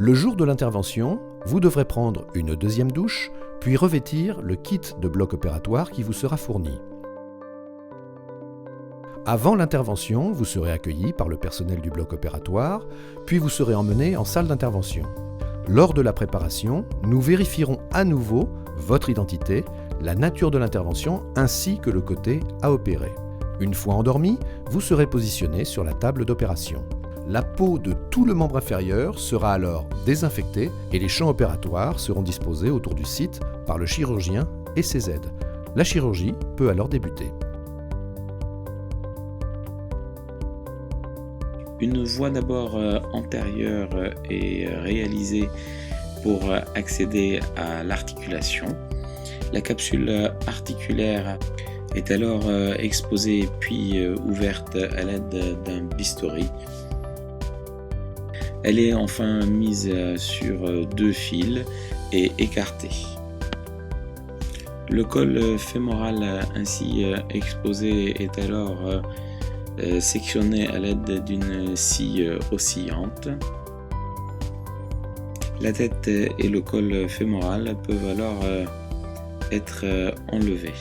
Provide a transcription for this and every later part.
Le jour de l'intervention, vous devrez prendre une deuxième douche, puis revêtir le kit de bloc opératoire qui vous sera fourni. Avant l'intervention, vous serez accueilli par le personnel du bloc opératoire, puis vous serez emmené en salle d'intervention. Lors de la préparation, nous vérifierons à nouveau votre identité, la nature de l'intervention ainsi que le côté à opérer. Une fois endormi, vous serez positionné sur la table d'opération. La peau de tout le membre inférieur sera alors désinfectée et les champs opératoires seront disposés autour du site par le chirurgien et ses aides. La chirurgie peut alors débuter. Une voie d'abord antérieure est réalisée pour accéder à l'articulation. La capsule articulaire est alors exposée puis ouverte à l'aide d'un bistouri. Elle est enfin mise sur deux fils et écartée. Le col fémoral ainsi exposé est alors sectionné à l'aide d'une scie oscillante. La tête et le col fémoral peuvent alors être enlevés.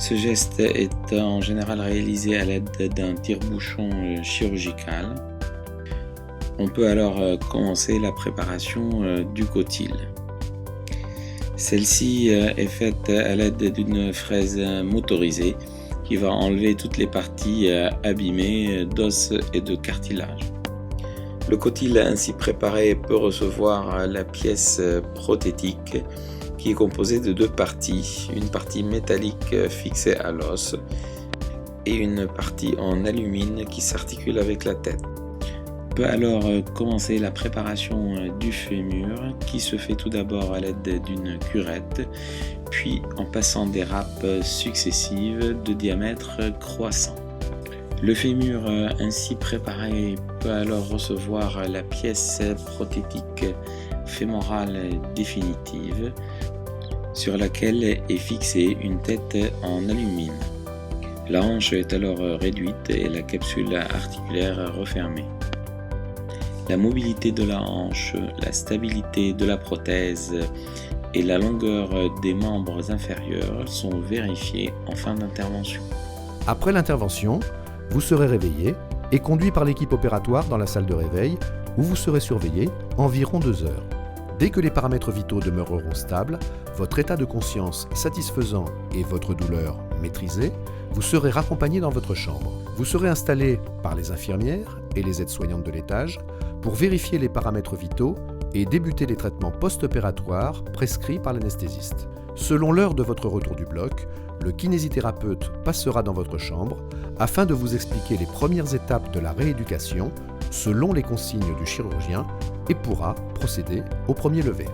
Ce geste est en général réalisé à l'aide d'un tire-bouchon chirurgical. On peut alors commencer la préparation du cotyle. Celle-ci est faite à l'aide d'une fraise motorisée qui va enlever toutes les parties abîmées d'os et de cartilage. Le cotyle ainsi préparé peut recevoir la pièce prothétique qui est composée de deux parties, une partie métallique fixée à l'os et une partie en alumine qui s'articule avec la tête. On peut alors commencer la préparation du fémur qui se fait tout d'abord à l'aide d'une curette, puis en passant des râpes successives de diamètre croissant. Le fémur ainsi préparé peut alors recevoir la pièce prothétique fémorale définitive sur laquelle est fixée une tête en alumine. La hanche est alors réduite et la capsule articulaire refermée. La mobilité de la hanche, la stabilité de la prothèse et la longueur des membres inférieurs sont vérifiées en fin d'intervention. Après l'intervention, vous serez réveillé et conduit par l'équipe opératoire dans la salle de réveil où vous serez surveillé environ 2 heures. Dès que les paramètres vitaux demeureront stables, votre état de conscience satisfaisant et votre douleur maîtrisée, vous serez raccompagné dans votre chambre. Vous serez installé par les infirmières et les aides-soignantes de l'étage pour vérifier les paramètres vitaux et débuter les traitements post-opératoires prescrits par l'anesthésiste. Selon l'heure de votre retour du bloc, le kinésithérapeute passera dans votre chambre afin de vous expliquer les premières étapes de la rééducation selon les consignes du chirurgien et pourra procéder au premier lever.